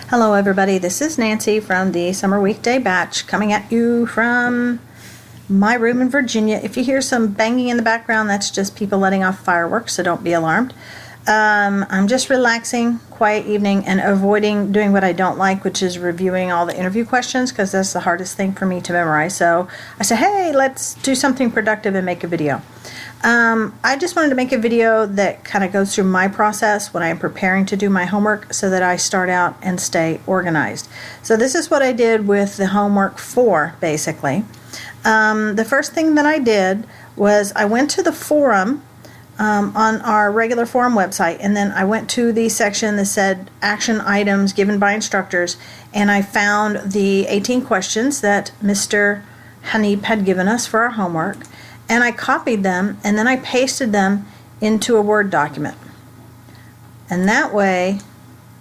Hello everybody, this is Nancy from the Summer Weekday Batch coming at you from my room in Virginia. If you hear some banging in the background, that's just people letting off fireworks, so don't be alarmed. I'm just relaxing, quiet evening, and avoiding doing what I don't like, which is reviewing all the interview questions, because that's the hardest thing for me to memorize. So I said, hey, let's do something productive and make a video. I just wanted to make a video that kind of goes through my process when I'm preparing to do my homework so that I start out and stay organized. So this is what I did with the homework 4, basically. The first thing that I did was I went to the forum on our regular forum website, and then I went to the section that said action items given by instructors, and I found the 18 questions that Mr. Hanib had given us for our homework, and I copied them and then I pasted them into a Word document. And that way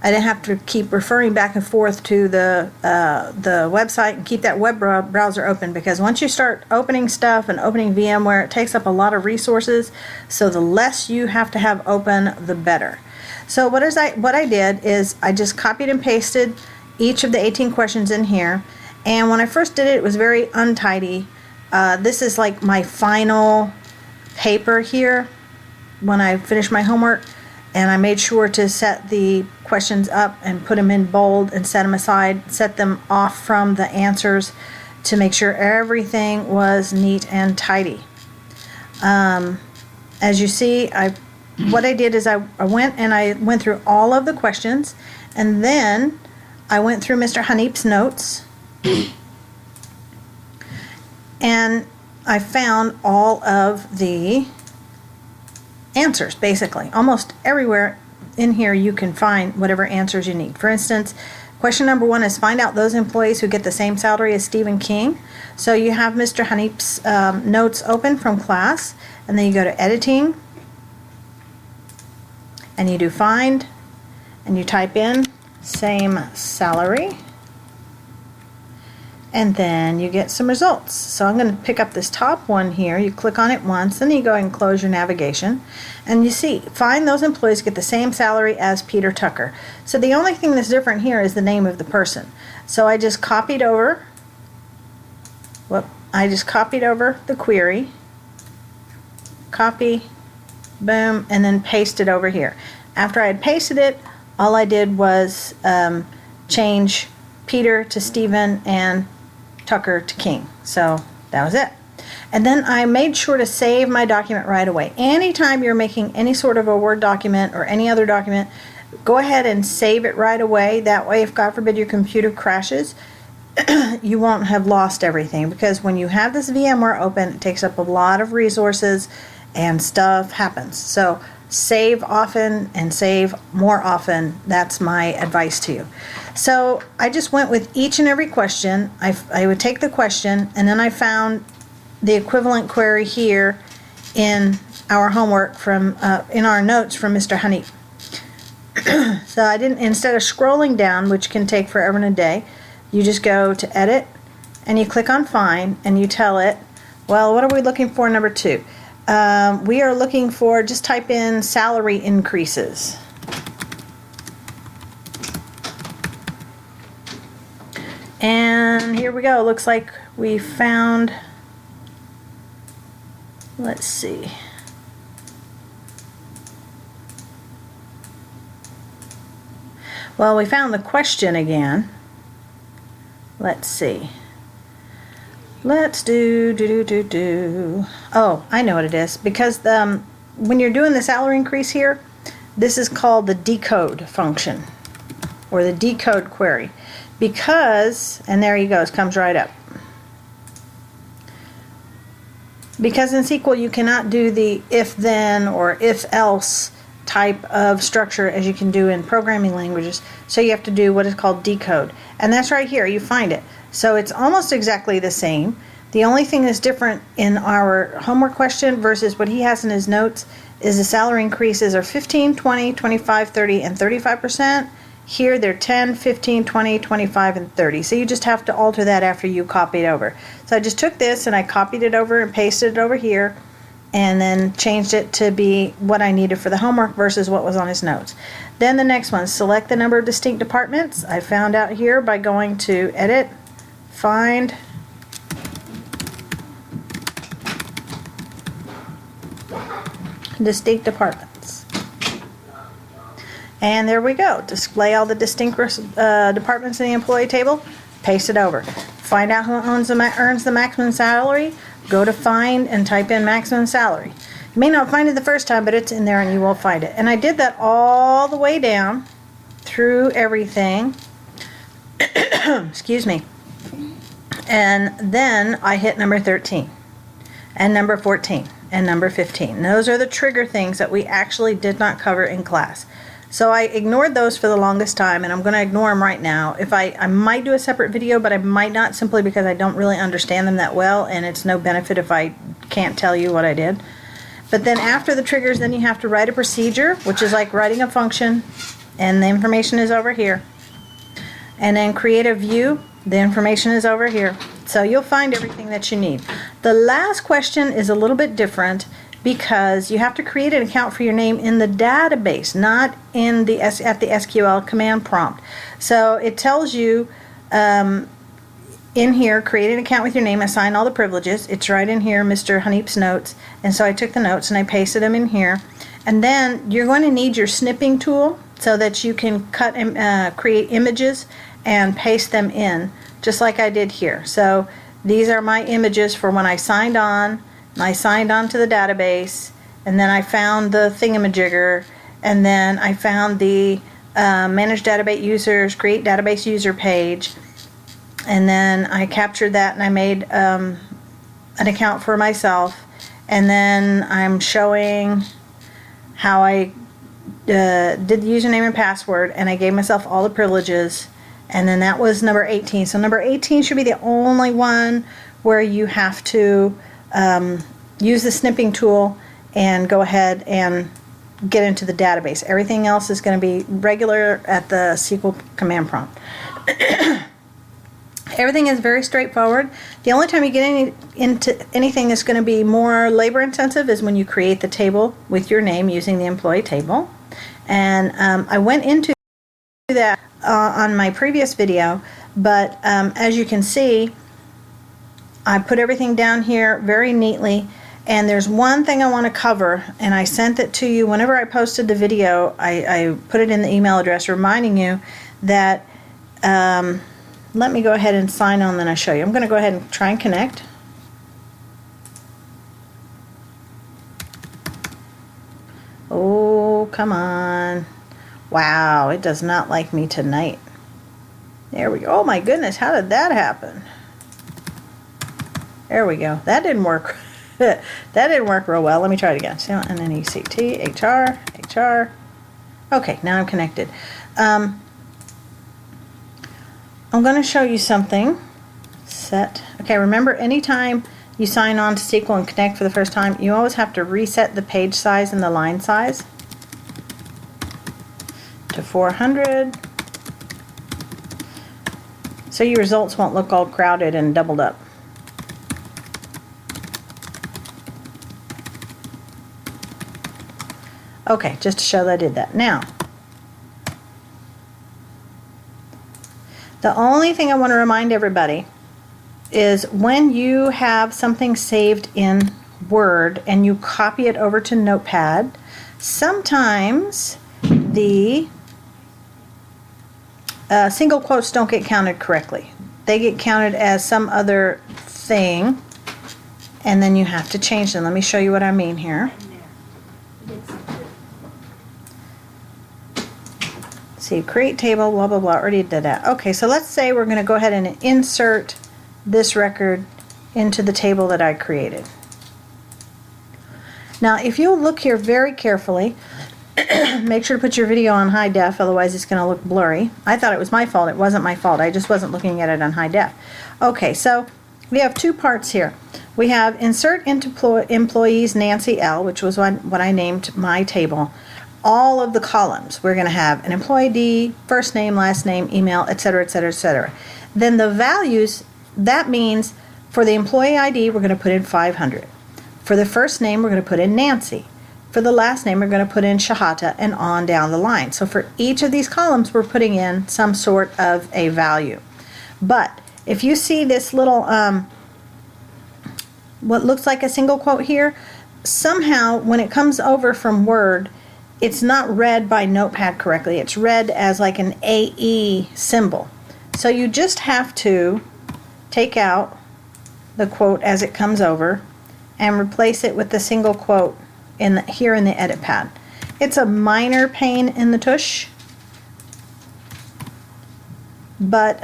I didn't have to keep referring back and forth to the website and keep that web browser open, because once you start opening stuff and opening VMware, it takes up a lot of resources, so the less you have to have open, the better. So what I did is I just copied and pasted each of the 18 questions in here, and when I first did it, it was very untidy. This is like my final paper here when I finished my homework, and I made sure to set the questions up and put them in bold and set them aside, set them off from the answers to make sure everything was neat and tidy. As you see, what I did is I went through all of the questions, and then I went through Mr. Hanib's notes and I found all of the answers, basically. Almost everywhere in here you can find whatever answers you need. For instance, question number 1 is find out those employees who get the same salary as Stephen King. So you have Mr. Hanib's notes open from class, and then you go to editing, and you do find, and you type in same salary, and then you get some results. So I'm going to pick up this top one here. You click on it once, then you go and close your navigation, and you see, find those employees get the same salary as Peter Tucker. So the only thing that's different here is the name of the person. So I just copied over, the query, copy, boom, and then paste it over here. After I had pasted it, all I did was change Peter to Stephen and Tucker to King. So that was it. And then I made sure to save my document right away. Anytime you're making any sort of a Word document or any other document, go ahead and save it right away. That way, if God forbid your computer crashes, you won't have lost everything, because when you have this VMware open, it takes up a lot of resources and stuff happens. So save often and save more often. That's my advice to you. So I just went with each and every question. I would take the question, and then I found the equivalent query here in our homework from in our notes from Mr. Hanib. So I didn't, instead of scrolling down, which can take forever and a day, you just go to edit and you click on find, and you tell it, well, what are we looking for? Number 2. We are looking for, just type in salary increases. And here we go. Looks like we found, let's see. Well, we found the question again. Let's see. Let's do. Oh, I know what it is. Because when you're doing the salary increase here, this is called the decode function, or the decode query. Because, and there you go, it comes right up. Because in SQL you cannot do the if-then or if-else type of structure as you can do in programming languages, so you have to do what is called decode. And that's right here, you find it. So it's almost exactly the same. The only thing that's different in our homework question versus what he has in his notes is the salary increases are 15, 20, 25, 30, and 35%. Here they're 10, 15, 20, 25, and 30. So you just have to alter that after you copy it over. So I just took this and I copied it over and pasted it over here, and then changed it to be what I needed for the homework versus what was on his notes. Then the next one, select the number of distinct departments. I found out here by going to Edit, Find, Distinct Departments. And there we go. Display all the distinct departments in the employee table. Paste it over. Find out who earns the maximum salary. Go to Find and type in maximum salary. You may not find it the first time, but it's in there and you will find it. And I did that all the way down through everything. Excuse me. And then I hit number 13 and number 14 and number 15. Those are the trigger things that we actually did not cover in class. So I ignored those for the longest time, and I'm going to ignore them right now. If I might do a separate video, but I might not, simply because I don't really understand them that well, and it's no benefit if I can't tell you what I did. But then after the triggers, then you have to write a procedure, which is like writing a function, and the information is over here. And then create a view, the information is over here. So you'll find everything that you need. The last question is a little bit different, because you have to create an account for your name in the database, not in the at the SQL command prompt. So it tells you in here, create an account with your name, assign all the privileges. It's right in here, Mr. Haneep's notes. And so I took the notes and I pasted them in here. And then you're going to need your snipping tool so that you can cut and create images and paste them in, just like I did here. So these are my images for when I signed on. I signed on to the database, and then I found the thingamajigger, and then I found the manage database users, create database user page, and then I captured that and I made an account for myself, and then I'm showing how I did the username and password, and I gave myself all the privileges, and then that was number 18. So number 18 should be the only one where you have to use the snipping tool and go ahead and get into the database. Everything else is going to be regular at the SQL command prompt. Everything is very straightforward. The only time you get into anything that's going to be more labor intensive is when you create the table with your name using the employee table. And I went into that on my previous video, but as you can see, I put everything down here very neatly, and there's one thing I want to cover, and I sent it to you whenever I posted the video. I put it in the email address reminding you that let me go ahead and sign on, then I'll show you. I'm going to go ahead and try and connect. Oh, come on. Wow, it does not like me tonight. There we go. Oh my goodness, how did that happen? There we go. That didn't work. That didn't work real well. Let me try it again. NNECT, HR. Okay, now I'm connected. I'm going to show you something. Set. Okay, remember, anytime you sign on to SQL and connect for the first time, you always have to reset the page size and the line size to 400, so your results won't look all crowded and doubled up. Okay, just to show that I did that. Now, the only thing I want to remind everybody is when you have something saved in Word and you copy it over to Notepad, sometimes the single quotes don't get counted correctly. They get counted as some other thing, and then you have to change them. Let me show you what I mean here. See, create table, blah, blah, blah, already did that. Okay, so let's say we're going to go ahead and insert this record into the table that I created. Now, if you look here very carefully, make sure to put your video on high def, otherwise it's going to look blurry. I thought it was my fault. It wasn't my fault. I just wasn't looking at it on high def. Okay, so we have two parts here. We have insert into employees Nancy L, which was what I named my table. All of the columns. We're going to have an employee ID, first name, last name, email, etc., etc., etc. Then the values, that means for the employee ID, we're going to put in 500. For the first name, we're going to put in Nancy. For the last name, we're going to put in Shahata, and on down the line. So for each of these columns, we're putting in some sort of a value. But if you see this little, what looks like a single quote here, somehow when it comes over from Word, it's not read by Notepad correctly. It's read as like an AE symbol. So you just have to take out the quote as it comes over and replace it with the single quote here in the edit pad. It's a minor pain in the tush, but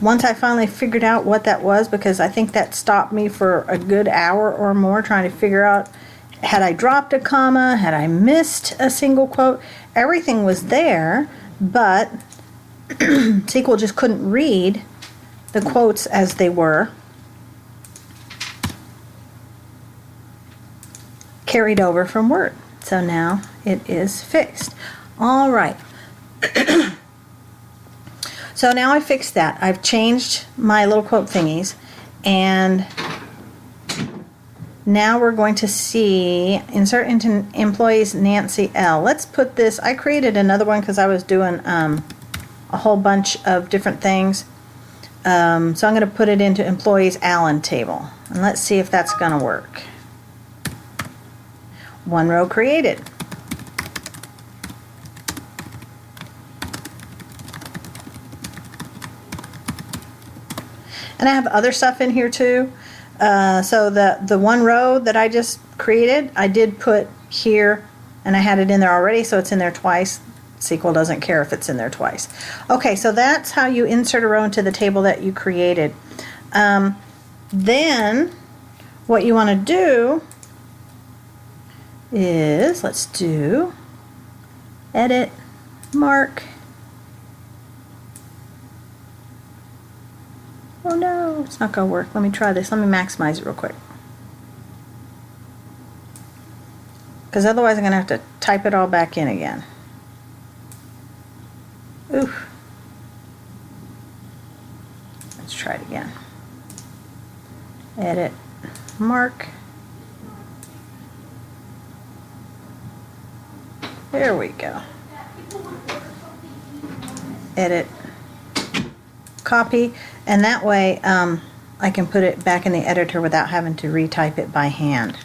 once I finally figured out what that was, because I think that stopped me for a good hour or more trying to figure out, had I dropped a comma, had I missed a single quote, everything was there, but SQL just couldn't read the quotes as they were carried over from Word. So now it is fixed. All right. So now I fixed that. I've changed my little quote thingies, and now we're going to see insert into employees Nancy L. Let's put this, I created another one because I was doing a whole bunch of different things. So I'm going to put it into employees Allen table, and let's see if that's going to work. One row created. And I have other stuff in here too. So the one row that I just created, I did put here, and I had it in there already, so it's in there twice. SQL doesn't care if it's in there twice. Okay, so that's how you insert a row into the table that you created. Then what you want to do is, let's do edit, mark. Oh no, it's not going to work. Let me try this. Let me maximize it real quick. Because otherwise I'm going to have to type it all back in again. Oof. Let's try it again. Edit, mark. There we go. Edit, copy, and that way I can put it back in the editor without having to retype it by hand.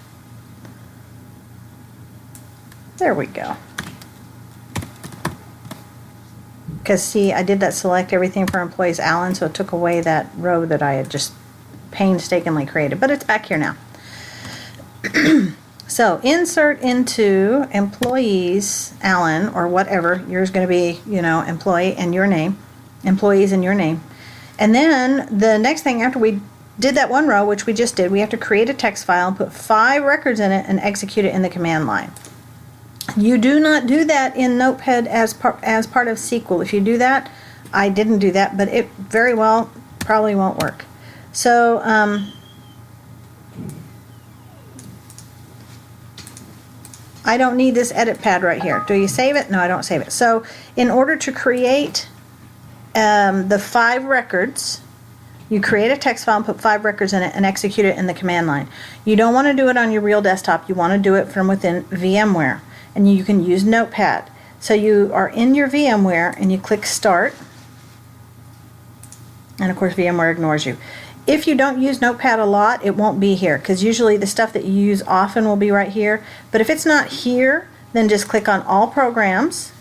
There we go. Because see, I did that select everything for employees Allen, so it took away that row that I had just painstakingly created, but it's back here now. So insert into employees Allen, or whatever, yours going to be, you know, employee and your name, employees and your name. And then the next thing, after we did that one row, which we just did, we have to create a text file and put 5 records in it and execute it in the command line. You do not do that in Notepad as part of SQL. If you do that, I didn't do that, but it very well probably won't work. So I don't need this edit pad right here. Do you save it? No, I don't save it. So in order to create the 5 records, you create a text file and put 5 records in it and execute it in the command line. You don't want to do it on your real desktop. You want to do it from within VMware. And you can use Notepad. So you are in your VMware and you click Start. And of course VMware ignores you. If you don't use Notepad a lot, it won't be here, because usually the stuff that you use often will be right here. But if it's not here, then just click on All Programs,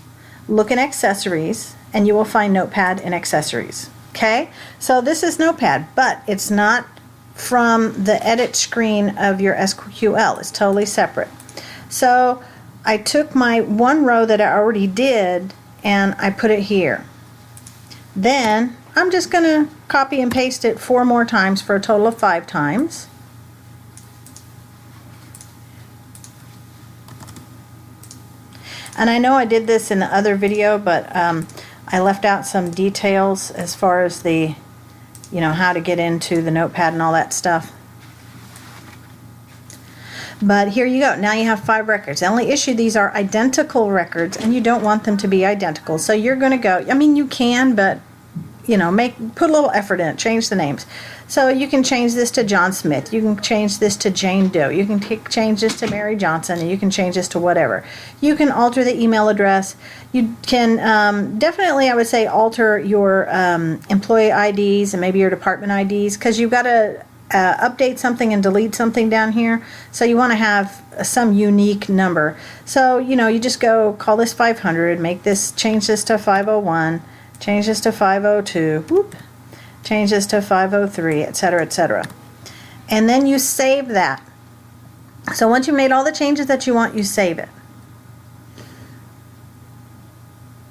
look in Accessories, and you will find Notepad in Accessories. Okay? So this is Notepad, but it's not from the edit screen of your SQL. It's totally separate. So I took my one row that I already did and I put it here. Then I'm just going to copy and paste it 4 more times for a total of 5 times. And I know I did this in the other video, but I left out some details as far as the, you know, how to get into the Notepad and all that stuff. But here you go. Now you have 5 records. The only issue, these are identical records, and you don't want them to be identical. So you're going to go, I mean, you can, but put a little effort in it, change the names. So you can change this to John Smith, you can change this to Jane Doe, you can change this to Mary Johnson, and you can change this to whatever. You can alter the email address. You can definitely, I would say, alter your employee IDs and maybe your department IDs, because you've got to update something and delete something down here, so you want to have some unique number. So you just go call this 500, change this to 501, change this to 502, whoop, change this to 503, etc., etc. And then you save that. So once you've made all the changes that you want, you save it.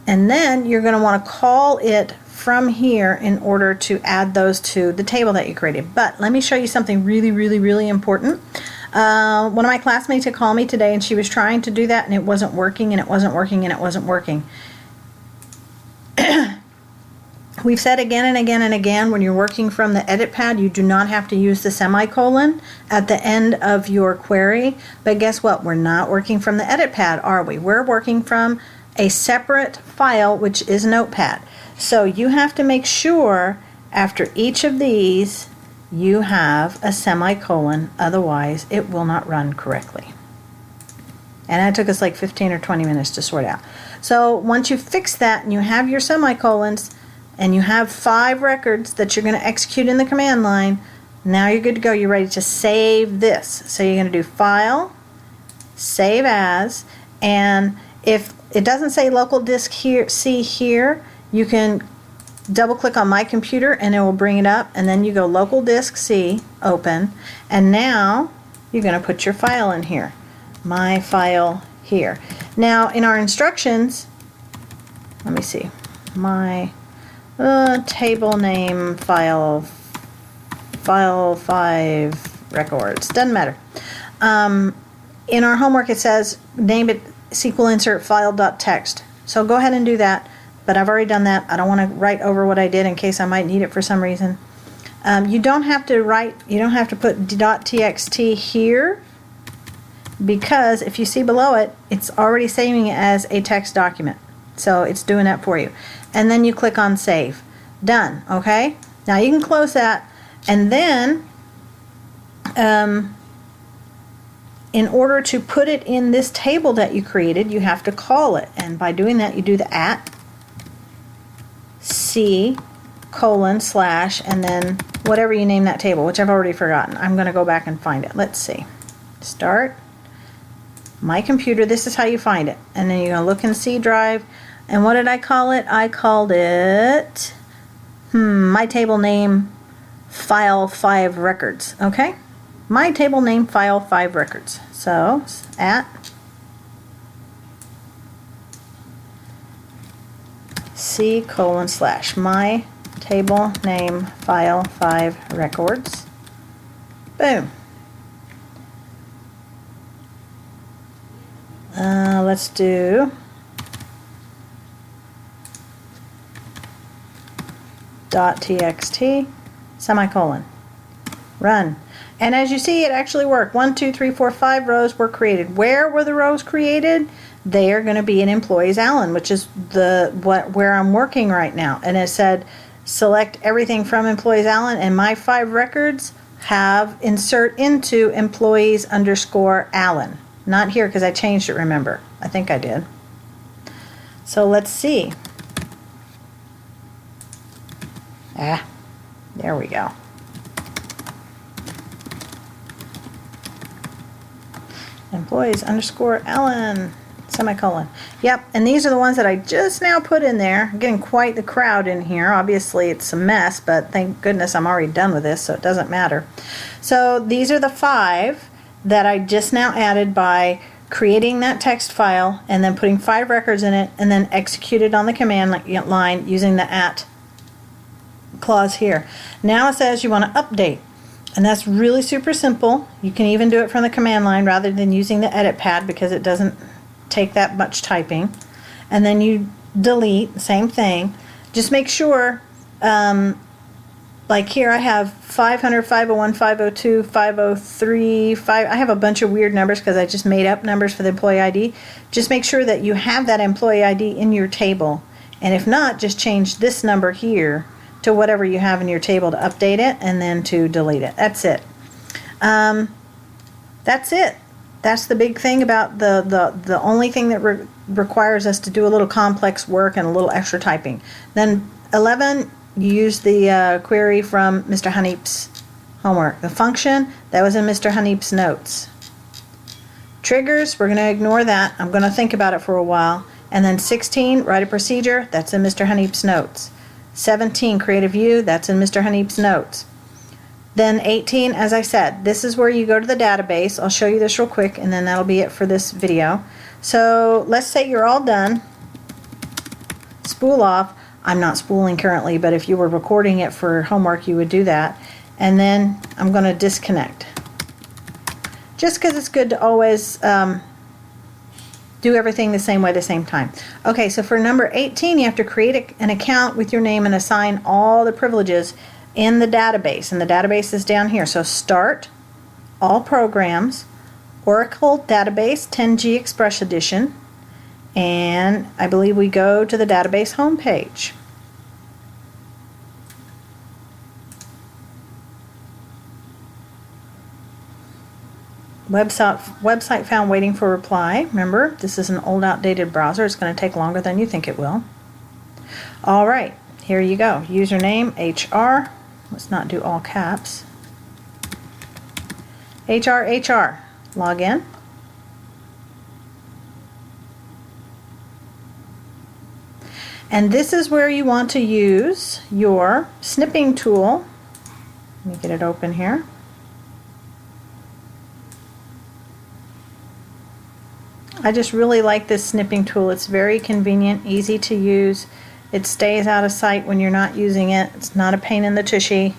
And then you're going to want to call it from here in order to add those to the table that you created. But let me show you something really, really, really important. One of my classmates had called me today, and she was trying to do that, and it wasn't working, and it wasn't working, and it wasn't working. We've said again and again and again, when you're working from the edit pad, you do not have to use the semicolon at the end of your query. But guess what? We're not working from the edit pad, are we? We're working from a separate file, which is Notepad. So you have to make sure after each of these you have a semicolon, otherwise it will not run correctly. And that took us like 15 or 20 minutes to sort out. So once you fix that and you have your semicolons and you have 5 records that you're going to execute in the command line, now you're good to go. You're ready to save this. So you're going to do File, Save As, and if it doesn't say local disk here, C here, you can double click on My Computer and it will bring it up, and then you go local disk C, open, and now you're going to put your file in here. My file here. Now in our instructions, let me see, my table name file 5 records, doesn't matter. In our homework it says name it SQL insert file.txt. So go ahead and do that. But I've already done that. I don't want to write over what I did in case I might need it for some reason. You don't have to put .txt here, because if you see below it, it's already saving it as a text document. So it's doing that for you. And then you click on Save. Done. Okay? Now you can close that, and then in order to put it in this table that you created, you have to call it. And by doing that, you do the @C:/ and then whatever you name that table, which I've already forgotten. I'm going to go back and find it. Let's see. Start My Computer. This is how you find it. And then you're going to look in C drive. And what did I call it? I called it my table name file 5 records. Okay? My table name file 5 records. So @C:/ my table name file 5 records. Boom. Let's do .txt semicolon. Run. And as you see, it actually worked. 1, 2, 3, 4, 5 rows were created. Where were the rows created? They are going to be in Employees Allen, which is where I'm working right now. And it said select everything from Employees Allen, and my 5 records have insert into employees_Allen. Not here because I changed it, remember. I think I did. So let's see. There we go. Employees_Allen, semicolon. Yep, and these are the ones that I just now put in there. I'm getting quite the crowd in here. Obviously it's a mess, but thank goodness I'm already done with this, so it doesn't matter. So these are the 5 that I just now added by creating that text file and then putting 5 records in it and then executed on the command line using the @ clause here. Now it says you want to update. And that's really super simple. You can even do it from the command line rather than using the edit pad because it doesn't take that much typing. And then you delete, same thing. Just make sure, like here I have 500, 501, 502, 503, I have a bunch of weird numbers because I just made up numbers for the employee ID. Just make sure that you have that employee ID in your table. And if not, just change this number here to whatever you have in your table to update it, and then to delete it. That's it. That's it. That's the big thing about the only thing that requires us to do a little complex work and a little extra typing. Then 11, you use the query from Mr. Haneep's homework. The function, that was in Mr. Haneep's notes. Triggers, we're going to ignore that. I'm going to think about it for a while. And then 16, write a procedure, that's in Mr. Haneep's notes. 17, create a view, that's in Mr. Haneep's notes. Then 18, as I said, this is where you go to the database. I'll show you this real quick, and then that'll be it for this video. So let's say you're all done. Spool off. I'm not spooling currently, but if you were recording it for homework, you would do that. And then I'm going to disconnect. Just because it's good to always do everything the same way, the same time. Okay, so for number 18, you have to create an account with your name and assign all the privileges in the database, and the database is down here. So start, all programs, Oracle database 10G Express Edition, and I believe we go to the database homepage. Website found waiting for reply. Remember, this is an old outdated browser. It's going to take longer than you think it will. All right, here you go. Username HR. Let's not do all caps. HR. Log in. And this is where you want to use your snipping tool. Let me get it open here. I just really like this snipping tool. It's very convenient, easy to use. It stays out of sight when you're not using it. It's not a pain in the tushy.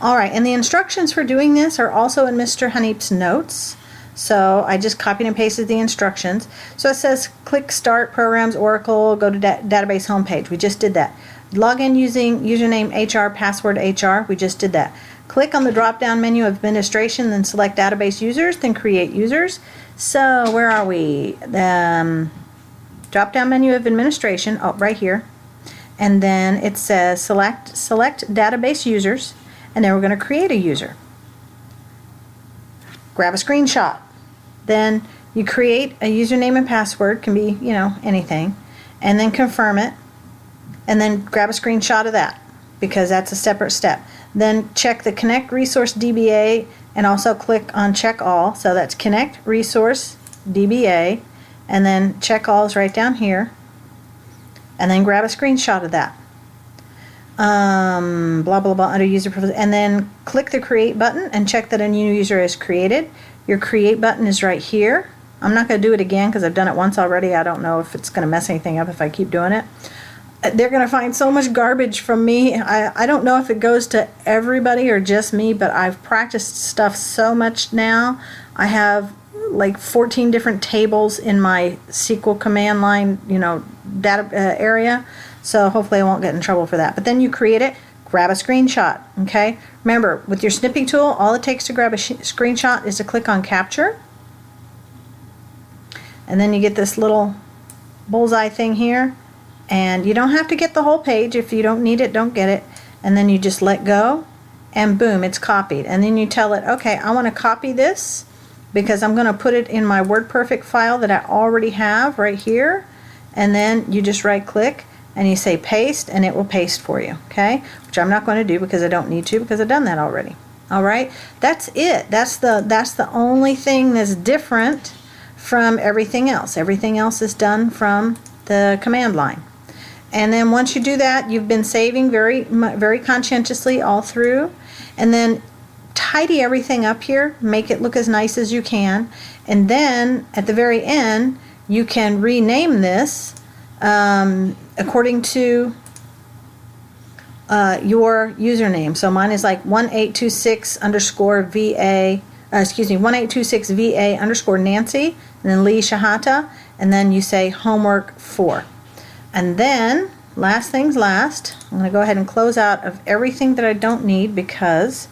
Alright, and the instructions for doing this are also in Mr. Haneep's notes. So I just copied and pasted the instructions. So it says click Start Programs Oracle, go to database homepage. We just did that. Log in using username HR, password HR. We just did that. Click on the drop-down menu of Administration, then select Database Users, then Create Users. So where are we? Drop-down menu of Administration, oh, right here. And then it says select Database Users, and then we're going to create a user. Grab a screenshot. Then you create a username and password, can be, you know, anything, and then confirm it, and then grab a screenshot of that, because that's a separate step. Then check the Connect Resource DBA and also click on Check All. So that's Connect Resource DBA, and then Check All is right down here, and then grab a screenshot of that. Blah blah blah under user privilege, and then click the Create button and check that a new user is created. Your Create button is right here. I'm not going to do it again because I've done it once already. I don't know if it's going to mess anything up if I keep doing it. They're going to find so much garbage from me. I don't know if it goes to everybody or just me, but I've practiced stuff so much now. I have like 14 different tables in my SQL command line, you know, data area. So hopefully I won't get in trouble for that. But then you create it, grab a screenshot, okay? Remember, with your snipping tool, all it takes to grab a screenshot is to click on Capture. And then you get this little bullseye thing here. And you don't have to get the whole page. If you don't need it, don't get it. And then you just let go, and boom, it's copied. And then you tell it, okay, I want to copy this because I'm going to put it in my WordPerfect file that I already have right here. And then you just right click and you say paste, and it will paste for you, okay? Which I'm not going to do because I don't need to, because I've done that already. All right, that's it. That's the only thing that's different from everything else. Everything else is done from the command line. And then once you do that, you've been saving very conscientiously all through. And then tidy everything up here, make it look as nice as you can. And then at the very end, you can rename this according to your username. So mine is like 1826 underscore VA, 1826 VA underscore Nancy, and then Lee Shahata, and then you say homework 4. And then, last things last, I'm going to go ahead and close out of everything that I don't need because,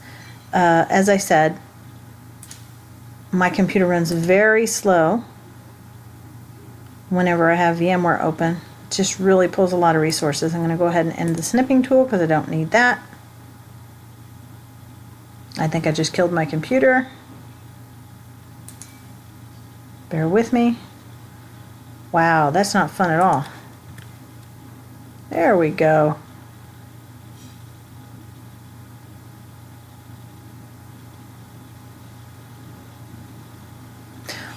as I said, my computer runs very slow whenever I have VMware open. just really pulls a lot of resources. I'm going to go ahead and end the snipping tool because I don't need that. I think I just killed my computer. Bear with me. Wow, that's not fun at all. There we go.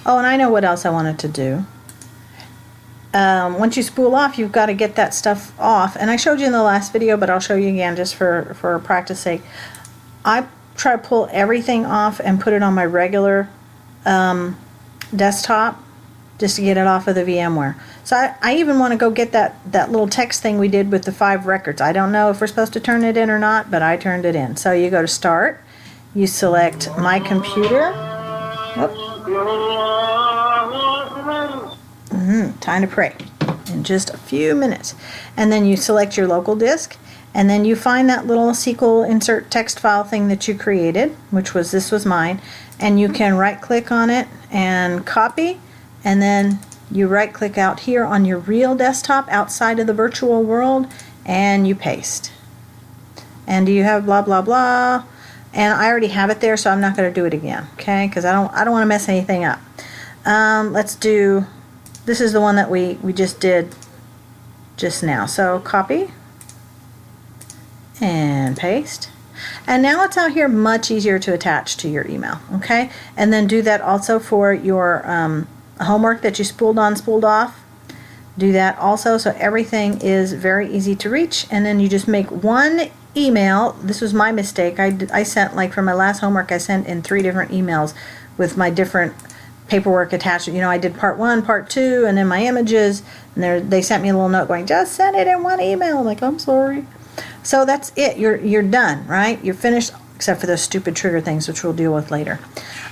Oh, and I know what else I wanted to do. Once you spool off, you've got to get that stuff off. And I showed you in the last video, but I'll show you again just for practice sake. I try to pull everything off and put it on my regular desktop just to get it off of the VMware. So I even want to go get that little text thing we did with the 5 records. I don't know if we're supposed to turn it in or not, but I turned it in. So you go to Start, you select My Computer. Time to pray in just a few minutes. And then you select your local disk, and then you find that little SQL insert text file thing that you created, this was mine, and you can right click on it and copy, and then you right click out here on your real desktop outside of the virtual world and you paste. And do you have blah blah blah? And I already have it there, so I'm not going to do it again, okay? Because I don't want to mess anything up. Let's do, this is the one that we just did just now. So copy and paste. And now it's out here much easier to attach to your email, okay? And then do that also for your homework that you spooled on, spooled off. Do that also, so everything is very easy to reach. And then you just make one email. This was my mistake. I sent, like for my last homework, I sent in 3 different emails with my different paperwork attached. You know, I did part 1, part 2, and then my images, and they sent me a little note going, just send it in one email. I'm like, I'm sorry. So that's it. You're done, right? You're finished, except for those stupid trigger things, which we'll deal with later.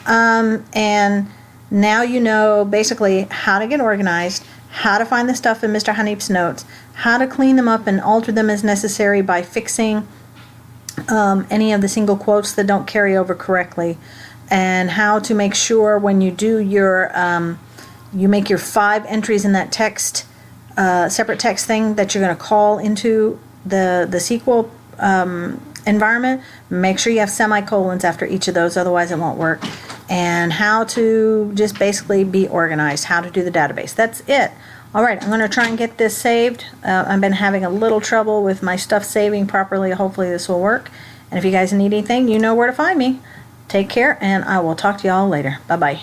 And now you know basically how to get organized, how to find the stuff in Mr. Hanif's notes, how to clean them up and alter them as necessary by fixing any of the single quotes that don't carry over correctly, and how to make sure when you do your you make your 5 entries in that text separate text thing that you're going to call into the SQL environment. Make sure you have semicolons after each of those, otherwise it won't work. And how to just basically be organized, how to do the database. That's it. Alright, I'm going to try and get this saved. I've been having a little trouble with my stuff saving properly. Hopefully this will work. And if you guys need anything, you know where to find me. Take care, and I will talk to y'all later. Bye-bye.